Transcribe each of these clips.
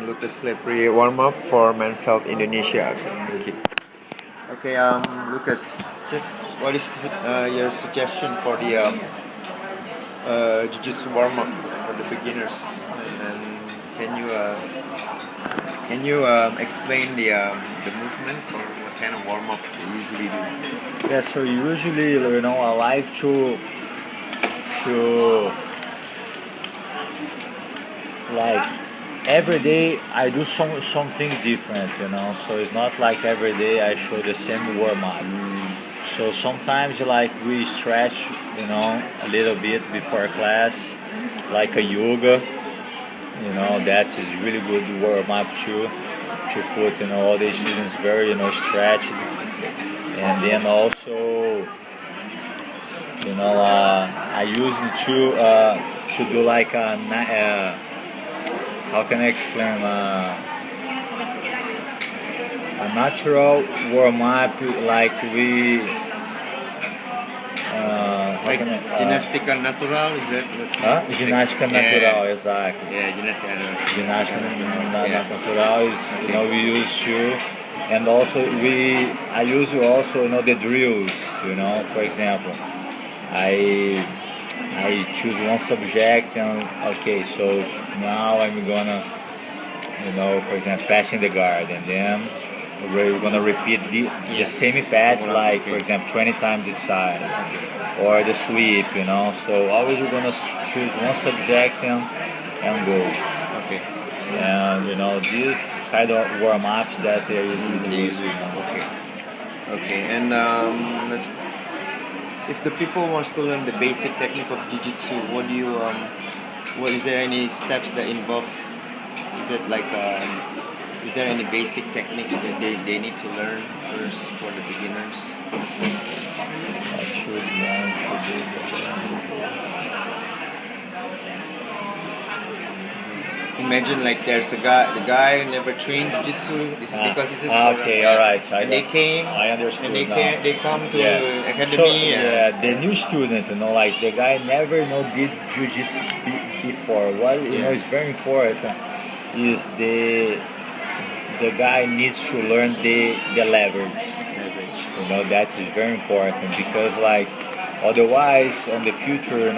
Lucas Lepri warm-up for Men's Health Indonesia. Okay, thank you. Okay, Lucas, just what is your suggestion for the jiu-jitsu warm-up for the beginners? And can you explain the movements or what kind of warm-up you usually do? Yeah, so usually, I like to like every day I do something different, so it's not like every day I show the same warm-up. So sometimes like we stretch, a little bit before class, like a yoga, that is really good warm-up to put, all the students very, stretched. And then also, I use to do like how can I explain a natural warm-up, like we ginástica natural, is that? Ginástica natural, exactly. Yeah, ginástica Ginástica natural is, we use to, and also I use also the drills. For example, I choose one subject and okay, so now I'm gonna, for example, passing the guard, and then we're gonna repeat the same pass, like for example 20 times each side, or the sweep, so always we're gonna choose one subject and go. Okay. And these kind of warm-ups that they usually do. Okay, and if the people wants to learn the basic technique of jiu-jitsu, what is there any steps that involve? Is it like is there any basic techniques that they need to learn first for the beginners? I should learn to do Imagine like there's the guy never trained jiu-jitsu. This is because this is okay, all right. And they came. I understood. And they come to academy. So, the new student, like the guy never did jiu-jitsu before. What is very important is the guy needs to learn the leverage. That's very important because like otherwise in the future,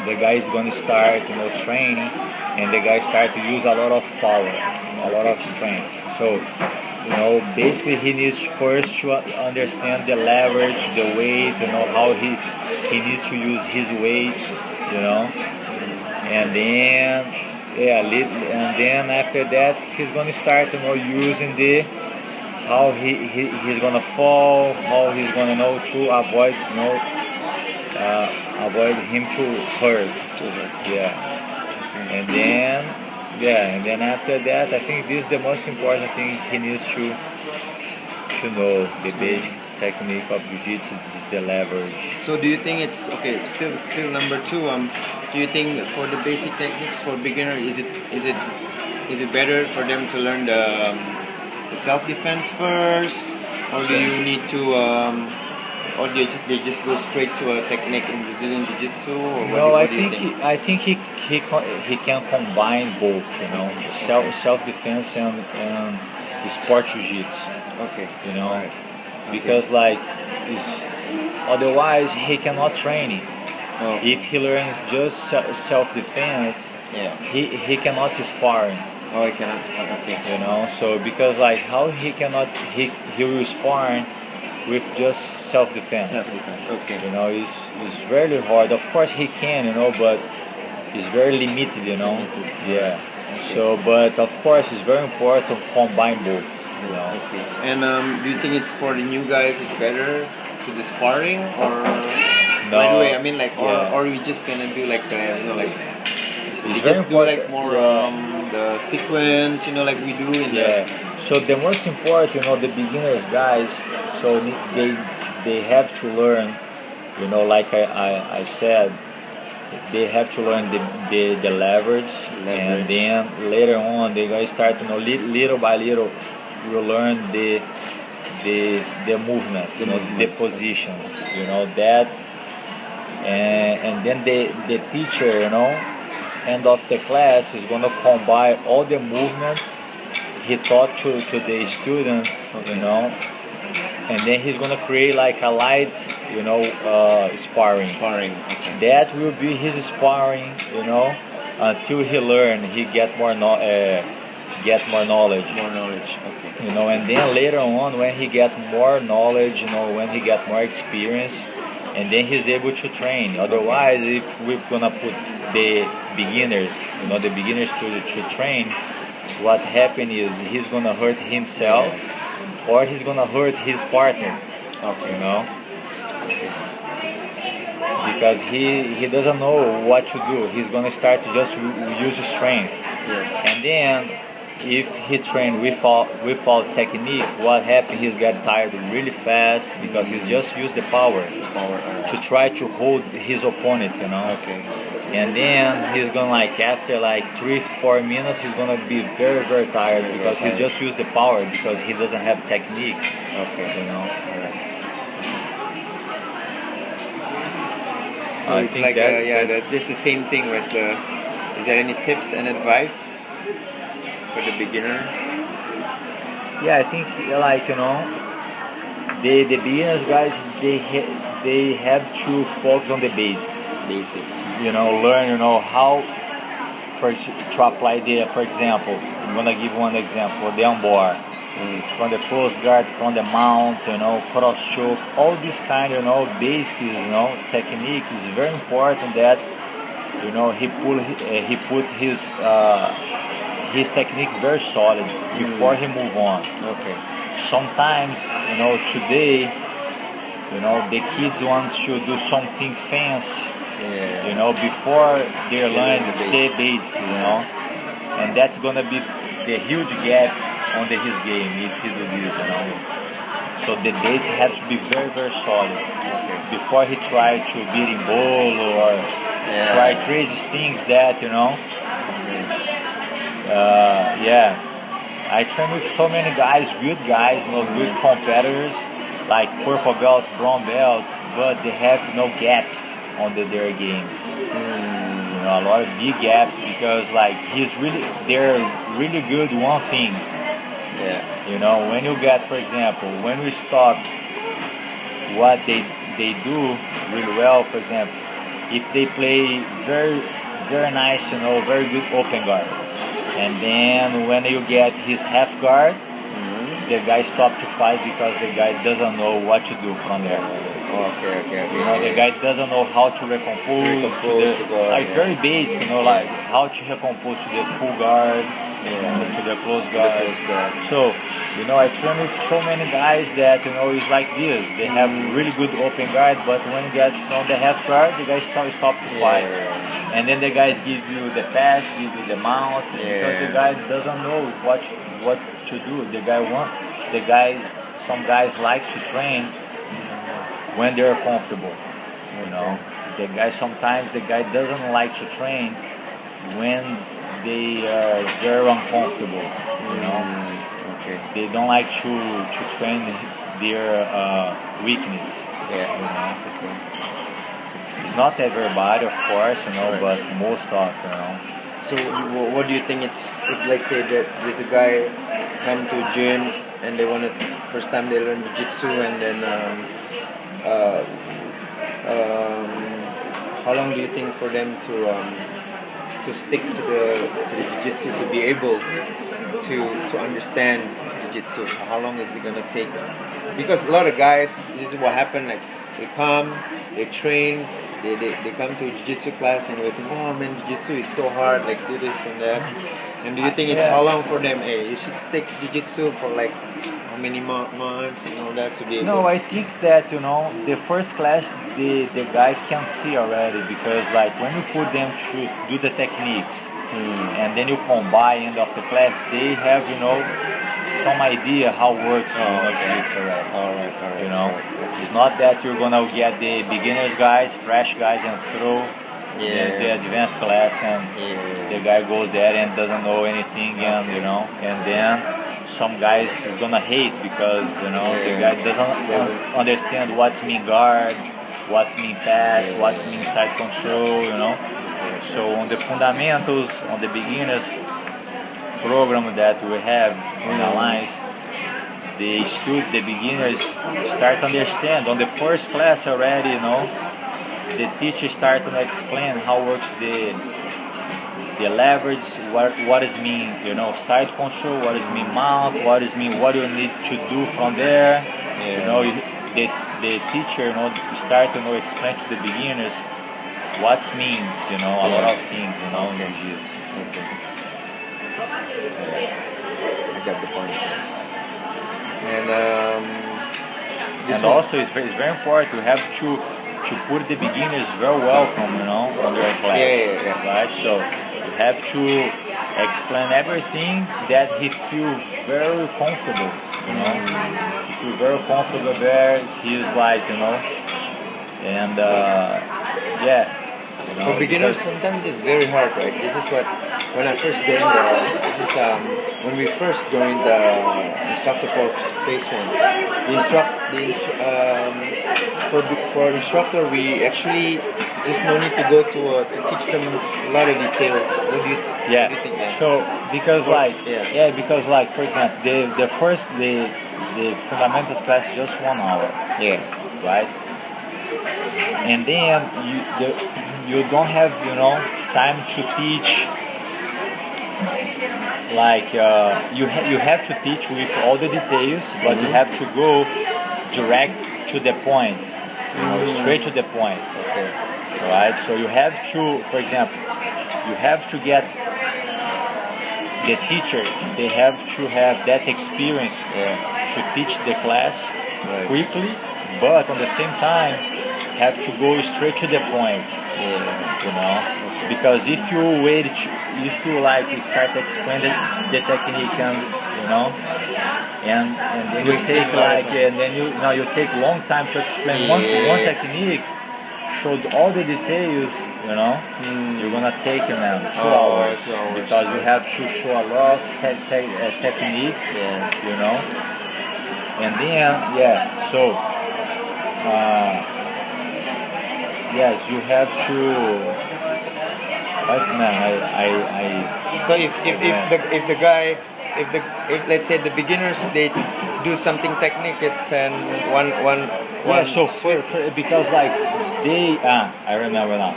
the guy is going to start training, and the guy start to use a lot of power, a lot of strength. So basically he needs first to understand the leverage, the weight, how he needs to use his weight, and then after that he's going to start using how he's going to fall, how he's going to to avoid avoid him to hurt. And then after that, I think this is the most important thing he needs to know. The basic technique of jiu-jitsu is the leverage. So do you think it's okay? Still number two. Do you think for the basic techniques for beginners, is it better for them to learn the self-defense first, or do you need to? Or they just go straight to a technique in Brazilian Jiu-Jitsu? No, I think he can combine both, self-defense and sport Jiu-Jitsu. Okay. Right. Because otherwise he cannot train. Oh. If he learns just self-defense, he cannot spar. Oh, he cannot spar. Okay. So because how he will spar with just self-defense. Okay. It's very hard. Of course he can, but it's very limited, Yeah. Okay. So, but of course it's very important to combine both, Okay. And do you think it's for the new guys it's better to do sparring or? No. By the way, I mean or we just gonna do like it's just do like more the sequence, like we do in the. So the most important, the beginners guys, so they have to learn, like I said, they have to learn the leverage, and then later on they guys start, little by little, you learn the movements, the positions, that, and then the teacher, end of the class, he's gonna combine all the movements he taught to the students, you know, and then he's gonna create like a light, you know, sparring. Sparring. Okay. That will be his sparring, you know, until he learn, he get more knowledge. More knowledge. Okay. You know, and then later on, when he get more knowledge, you know, when he get more experience, and then he's able to train. Otherwise, if we're gonna put the beginners, you know, the beginners to train, what happen is he's gonna hurt himself, or he's gonna hurt his partner. Okay. You know, because he doesn't know what to do. He's gonna start to just use his strength, and then if he trained without technique, what happens? He's get tired really fast because he's just used the power to try to hold his opponent, you know. Okay. And then he's gonna like after like 3-4 minutes, he's gonna be very very tired because he's just used the power because he doesn't have technique. Okay. You know. So it's like that's the same thing with the. Is there any tips and advice for the beginner? Yeah, I think like, you know, the beginners guys, they have to focus on the basics. You know, learn, you know, how to apply for example, I'm gonna give one example, the armbar. From the close guard, from the mount, you know, cross choke, all this kind, you know, basics, you know, technique is very important that, you know, he put his technique very solid before he move on. Okay. Sometimes, you know, today, you know, the kids wants to do something fancy, you know, before they learn the basics, you know, and that's gonna be the huge gap on his game if he do this, you know. So the base has to be very very solid before he try to beat in ball or try crazy things that, you know. I train with so many guys, good guys, you know, good competitors, like purple belts, brown belts, but they have no gaps on their games. You know, a lot of big gaps because like they're really good one thing. You know, when you get, for example, when we stop what they do really well, for example, if they play very very nice, you know, very good open guard, and then when you get his half guard, the guy stop to fight because the guy doesn't know what to do from there. Okay. You know, the guy doesn't know how to recompose to the like very basic, you know, like how to recompose to the full guard, to the close guard. So, you know, I train with so many guys that, you know, it's like this. They have really good open guard, but when you get on the half guard, the guys stop to fight. And then the guys give you the pass, give you the mount, because the guy doesn't know what to do. Some guys likes to train when they're comfortable. You know, sometimes the guy doesn't like to train when they are very uncomfortable. You know. They don't like to train their weakness. You know. It's not everybody, of course, you know, but most of, you know. So, what do you think it's if, let's say, that there's a guy come to gym and they want to first time they learn jiu-jitsu, and then how long do you think for them to stick to the jiu-jitsu, to be able to understand jiu-jitsu? How long is it gonna take? Because a lot of guys, this is what happened. Like they come, they train, they come to a jiu-jitsu class and they think, oh man, jiu-jitsu is so hard. Like do this and that. And do you think it's how long for them? Hey, you should stick to jiu-jitsu for like how many months and all that to be able? No, I think that, you know, the first class the guy can see already, because like when you put them to do the techniques and then you combine end of the class, they have, you know, some idea how works jiu-jitsu already. All right. You know, it's not that you're gonna get the beginners guys, fresh guys, and throw the advanced class, and the guy goes there and doesn't know anything, and you know, and then some guys is gonna hate because, you know, the guy doesn't understand what's mean guard, what's mean pass, what's mean side control, you know. So on the fundamentals, on the beginners program that we have on the lines, the beginners start to understand. On the first class already, the teacher start to explain how works the leverage, what is mean, side control, what is mean mount, what is mean, what you need to do from there. The teacher, start to explain to the beginners what means, a lot of things, in jiu-jitsu. Okay. I got the point. Yes. And also it's very important to have to put the beginners very welcome, on their class. Yeah. Right? So you have to explain everything that he feels very comfortable, He feels very comfortable there. He's like, and for beginners, sometimes it's very hard, right? This is what, when I first joined when we first joined the instructor course phase 1, for instructor, we actually just no need to go to teach them a lot of details. What do you think? Yeah. So because for example, the fundamentals class is just 1 hour. Yeah. Right. And then you don't have time to teach. Like you have to teach with all the details, but you have to go direct to the point, straight to the point. Okay. Right. So you have to, for example, you have to get the teacher. They have to have that experience to teach the class quickly, but at the same time have to go straight to the point. Because if you wait, if you start explaining the technique and then you take and then you take long time to explain one technique, show all the details, you're gonna take 2 hours, because you have to show a lot of techniques, and then so yes, you have to. So if let's say the beginners, they do something technique, it's one. So because they I remember now,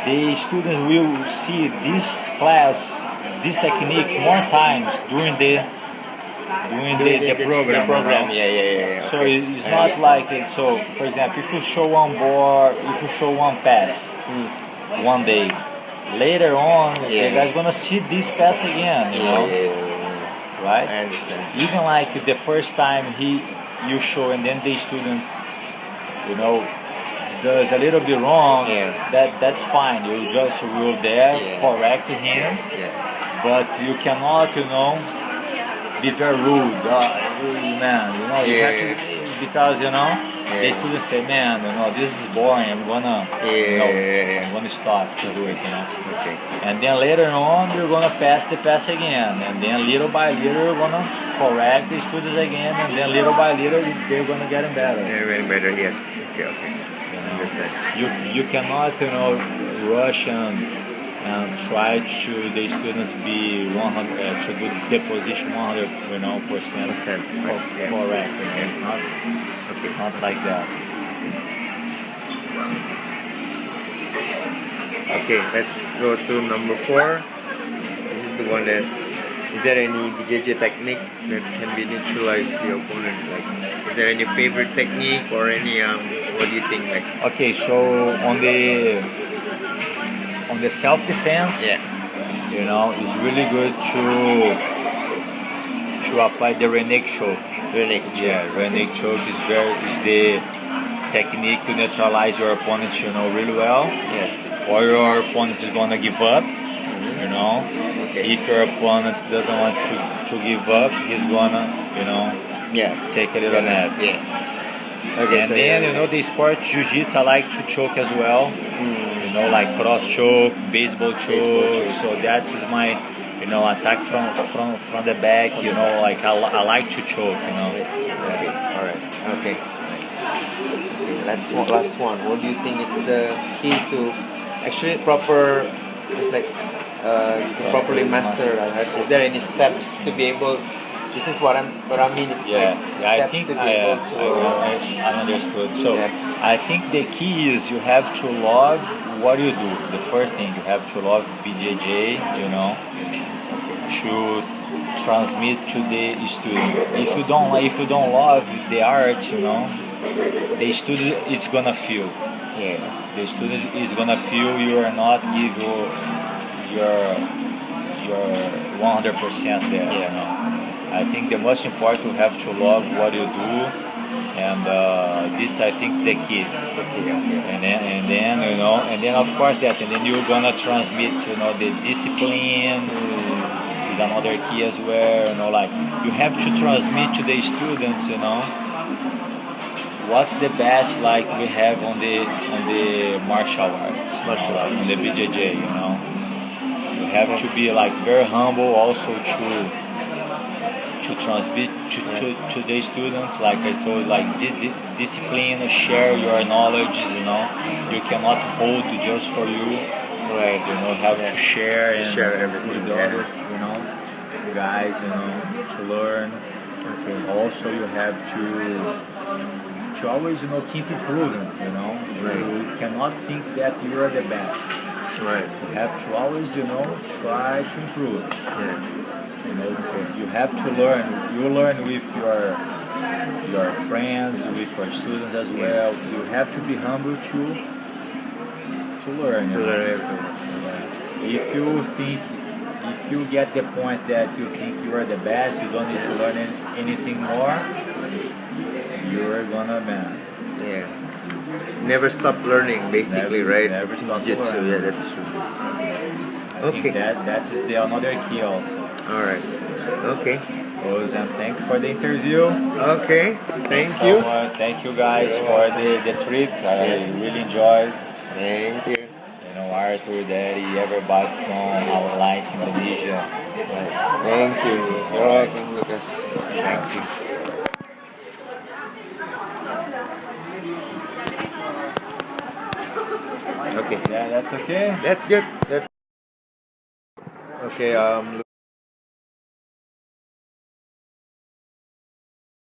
the students will see this class, these techniques more times during the program. The program. Yeah. So it's not like it. So for example, if you show one board, if you show one pass one day, later on the guy's gonna see this pass again, right? I understand. Even like the first time you show and then the student, does a little bit wrong, that's fine. You just will correct him, but you cannot, be very rude, man. You have to, because the students say, man, this is boring. I'm gonna, I'm gonna stop to do it, Okay. And then later on, you're gonna pass the pass again, and then little by little, you're gonna correct the students again, and then little by little, they're gonna get better. They're getting better. Yes. Okay. Understand. You cannot, rush and try to the students be 100 to do the position 100%, correct. It's not like that. Okay, let's go to number 4. This is the one that. Is there any BJJ technique that can be neutralized the opponent? Like, is there any favorite technique or any what do you think? Okay, so on the self-defense, it's really good to apply the renegade choke. Renegade choke is the technique to neutralize your opponent, really well. Yes. Or your opponent is gonna give up. Okay. If your opponent doesn't want to give up, he's gonna, take a little nap. Yes. Okay. And then the sport jiu-jitsu, I like to choke as well. Like cross choke, baseball choke. So that's my, attack from the back. Like I like to choke. Okay. All right. Okay. Nice. Okay. Last one. What do you think it's the key to actually proper, it's like to properly master. Is there any steps to be able? This is what I mean. It's Yeah, like yeah, I steps think to be able to. I understood. So Yeah. I think the key is you have to love what you do. The first thing you have to love BJJ, you know, to transmit to the student. If you don't love the art, you know, the student is gonna feel. Yeah. The student is gonna feel you are not give your 100% there. You know. I think the most important you have to love what you do, and this I think is the key. And then you know, and then of course that, and then you're gonna transmit, you know, the discipline is another key as well. You know, like you have to transmit to the students, you know, what's the best like we have on the martial arts, on the BJJ. You know, you have to be like very humble also to transmit to the students, like I told, like discipline, share your knowledge, you know, you cannot hold just for you, Right. you know, have to share and Share everything, with yeah. others, you know, guys, you know, to learn. Also you have to always, you know, keep improving, you know. Right. You cannot think that you are the best. Right. You have to always, you know, try to improve. Yeah. You know, you have to learn. You learn with your friends, with your students as well. You have to be humble to learn. To you know. learn everything. Yeah. If you get the point that you think you are the best, you don't need to learn anything more. You're gonna man. Yeah. Never stop learning, basically, right? Never It's stop jiu-jitsu. learning. Yeah, that's true. I think that is the another key also. All right. Okay. Rose, and thanks for the interview. Okay. Thank So you. thank you guys for the trip. I really enjoyed. Thank you. You know, Arthur, Daddy, everybody from our lines in Indonesia. Thank you. You're welcome, Lucas. Thank you. Okay. Yeah, that's okay. That's good. That's okay.